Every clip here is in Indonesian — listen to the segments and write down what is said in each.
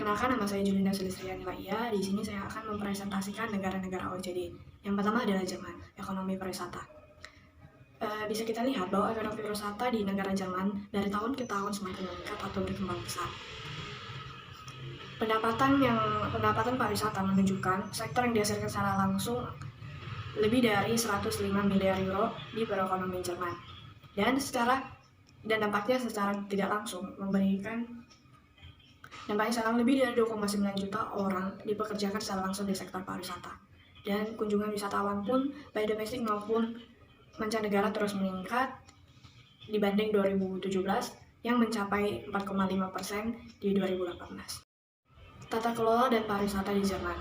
Perkenalkan, nama saya Julinda Sulistriani Laia. Di sini saya akan mempresentasikan negara-negara OECD. Yang pertama adalah Jerman, ekonomi pariwisata. Bisa kita lihat bahwa ekonomi pariwisata di negara Jerman dari tahun ke tahun semakin meningkat atau berkembang pesat. Pendapatan pariwisata menunjukkan sektor yang dihasilkan secara langsung lebih dari 105 miliar euro di perekonomian Jerman. Dan dampaknya secara tidak langsung Dampaknya sekarang lebih dari 2,9 juta orang dipekerjakan secara langsung di sektor pariwisata. Dan kunjungan wisatawan pun baik domestik maupun mancanegara terus meningkat dibanding 2017 yang mencapai 4,5% di 2018. Tata kelola dan pariwisata di Jerman.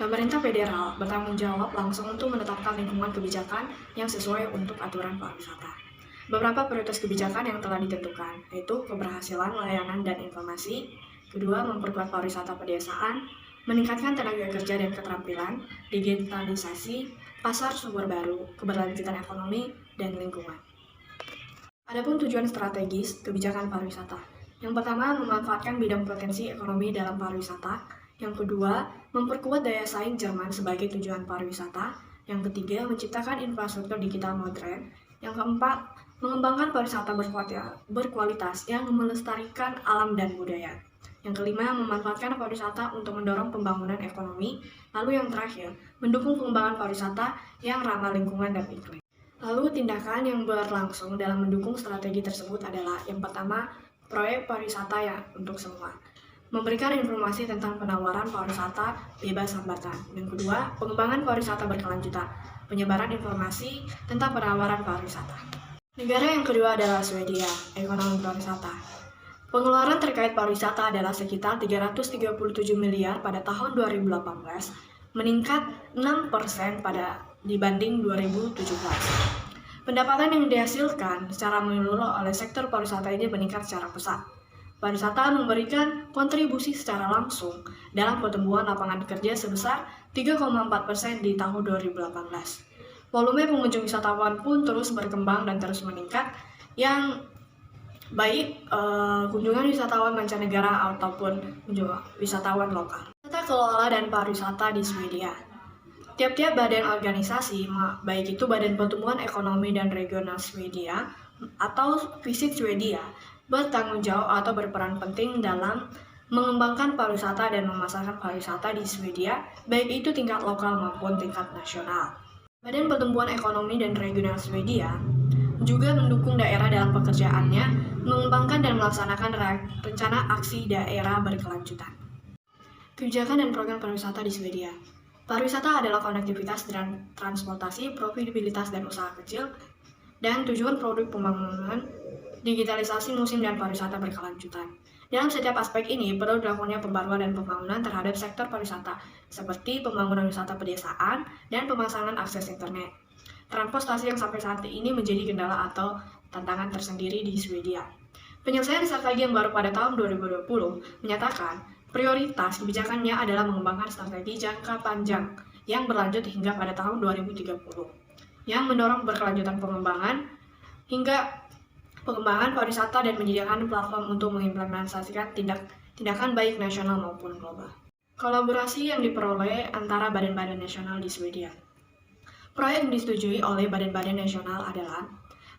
Pemerintah federal bertanggung jawab langsung untuk menetapkan lingkungan kebijakan yang sesuai untuk aturan pariwisata. Beberapa prioritas kebijakan yang telah ditentukan, yaitu keberhasilan layanan dan informasi. Kedua, memperkuat pariwisata pedesaan, meningkatkan tenaga kerja dan keterampilan, digitalisasi, pasar sumber baru, keberlanjutan ekonomi, dan lingkungan. Adapun tujuan strategis kebijakan pariwisata. Yang pertama, memanfaatkan bidang potensi ekonomi dalam pariwisata. Yang kedua, memperkuat daya saing Jerman sebagai tujuan pariwisata. Yang ketiga, menciptakan infrastruktur digital modern. Yang keempat, mengembangkan pariwisata berkualitas yang melestarikan alam dan budaya. Yang kelima, memanfaatkan pariwisata untuk mendorong pembangunan ekonomi. Lalu yang terakhir, mendukung pengembangan pariwisata yang ramah lingkungan dan iklim. Lalu tindakan yang berlangsung dalam mendukung strategi tersebut adalah yang pertama, proyek pariwisata yang untuk semua. Memberikan informasi tentang penawaran pariwisata bebas hambatan. Yang kedua, pengembangan pariwisata berkelanjutan. Penyebaran informasi tentang penawaran pariwisata. Negara yang kedua adalah Swedia, ekonomi pariwisata. Pengeluaran terkait pariwisata adalah sekitar 337 miliar pada tahun 2018, meningkat 6% dibanding 2017. Pendapatan yang dihasilkan secara menyeluruh oleh sektor pariwisata ini meningkat secara pesat. Pariwisata memberikan kontribusi secara langsung dalam pertumbuhan lapangan kerja sebesar 3,4% di tahun 2018. Volume pengunjung wisatawan pun terus berkembang dan terus meningkat, yang baik kunjungan wisatawan mancanegara ataupun wisatawan lokal. Tata kelola dan pariwisata di Swedia. Tiap-tiap badan organisasi, baik itu Badan Pertumbuhan Ekonomi dan Regional Swedia atau Visit Swedia, bertanggung jawab atau berperan penting dalam mengembangkan pariwisata dan memasarkan pariwisata di Swedia, baik itu tingkat lokal maupun tingkat nasional. Badan Pertumbuhan Ekonomi dan Regional Swedia juga mendukung daerah dalam pekerjaannya, mengembangkan dan melaksanakan rencana aksi daerah berkelanjutan. Kebijakan dan program pariwisata di Swedia. Pariwisata adalah konektivitas dan transportasi, profitabilitas dan usaha kecil, dan tujuan produk pembangunan, digitalisasi musim dan pariwisata berkelanjutan. Dalam setiap aspek ini, perlu dilakukannya pembaruan dan pembangunan terhadap sektor pariwisata, seperti pembangunan wisata pedesaan dan pemasangan akses internet. Transportasi yang sampai saat ini menjadi kendala atau tantangan tersendiri di Swedia. Penyelesaian strategi yang baru pada tahun 2020 menyatakan prioritas kebijakannya adalah mengembangkan strategi jangka panjang yang berlanjut hingga pada tahun 2030, yang mendorong berkelanjutan pengembangan pariwisata dan menyediakan platform untuk mengimplementasikan tindakan baik nasional maupun global. Kolaborasi yang diperoleh antara badan-badan nasional di Swedia. Proyek yang disetujui oleh badan-badan nasional adalah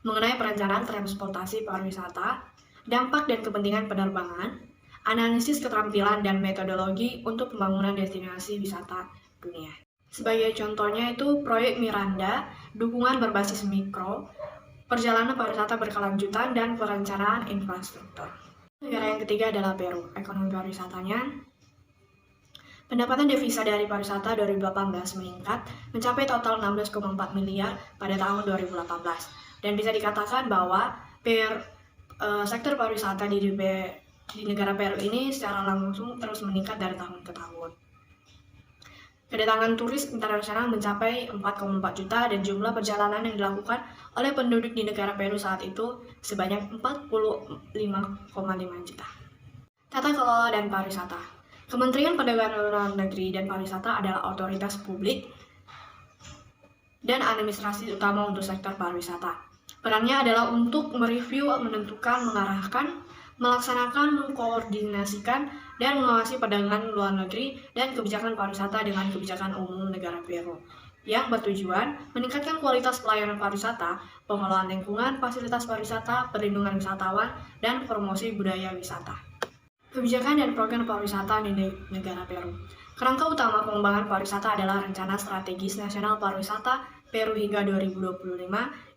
mengenai perencanaan transportasi pariwisata, dampak dan kepentingan penerbangan, analisis keterampilan dan metodologi untuk pembangunan destinasi wisata dunia. Sebagai contohnya itu proyek Miranda, dukungan berbasis mikro, perjalanan pariwisata berkelanjutan, dan perencanaan infrastruktur. Negara yang ketiga adalah Peru, ekonomi pariwisatanya. Pendapatan devisa dari pariwisata 2018 meningkat mencapai total 16,4 miliar pada tahun 2018. Dan bisa dikatakan bahwa sektor pariwisata di negara Peru ini secara langsung terus meningkat dari tahun ke tahun. Kedatangan turis internasional mencapai 4,4 juta dan jumlah perjalanan yang dilakukan oleh penduduk di negara Peru saat itu sebanyak 45,5 juta. Tata kelola dan pariwisata. Kementerian Perdagangan Luar Negeri dan Pariwisata adalah otoritas publik dan administrasi utama untuk sektor pariwisata. Perannya adalah untuk mereview, menentukan, mengarahkan, melaksanakan, mengkoordinasikan, dan mengawasi perdagangan luar negeri dan kebijakan pariwisata dengan kebijakan umum negara Peru, yang bertujuan meningkatkan kualitas pelayanan pariwisata, pengelolaan lingkungan, fasilitas pariwisata, perlindungan wisatawan, dan promosi budaya wisata. Kebijakan dan program pariwisata di negara Peru. Kerangka utama pengembangan pariwisata adalah Rencana Strategis Nasional Pariwisata Peru hingga 2025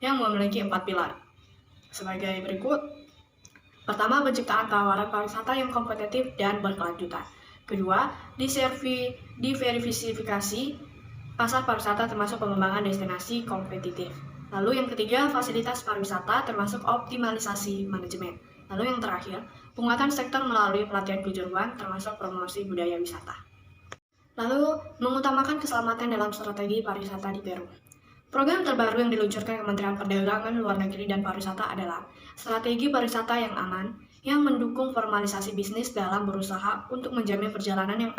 yang memiliki 4 pilar. Sebagai berikut. Pertama, penciptaan tawaran pariwisata yang kompetitif dan berkelanjutan. Kedua, diverifikasi pasar pariwisata termasuk pengembangan destinasi kompetitif. Lalu yang ketiga, fasilitas pariwisata termasuk optimalisasi manajemen. Lalu yang terakhir, penguatan sektor melalui pelatihan kejuruan termasuk promosi budaya wisata. Lalu, mengutamakan keselamatan dalam strategi pariwisata di Peru. Program terbaru yang diluncurkan Kementerian Perdagangan Luar Negeri dan Pariwisata adalah Strategi Pariwisata yang Aman, yang mendukung formalisasi bisnis dalam berusaha untuk menjamin perjalanan yang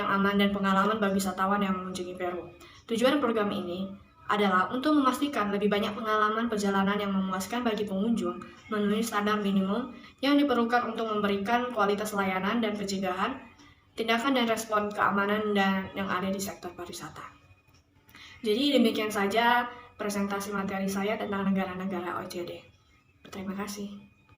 aman dan pengalaman bagi wisatawan yang mengunjungi Peru. Tujuan program ini adalah untuk memastikan lebih banyak pengalaman perjalanan yang memuaskan bagi pengunjung, memenuhi standar minimum yang diperlukan untuk memberikan kualitas layanan dan pencegahan, tindakan dan respon keamanan yang ada di sektor pariwisata. Jadi demikian saja presentasi materi saya tentang negara-negara OECD. Terima kasih.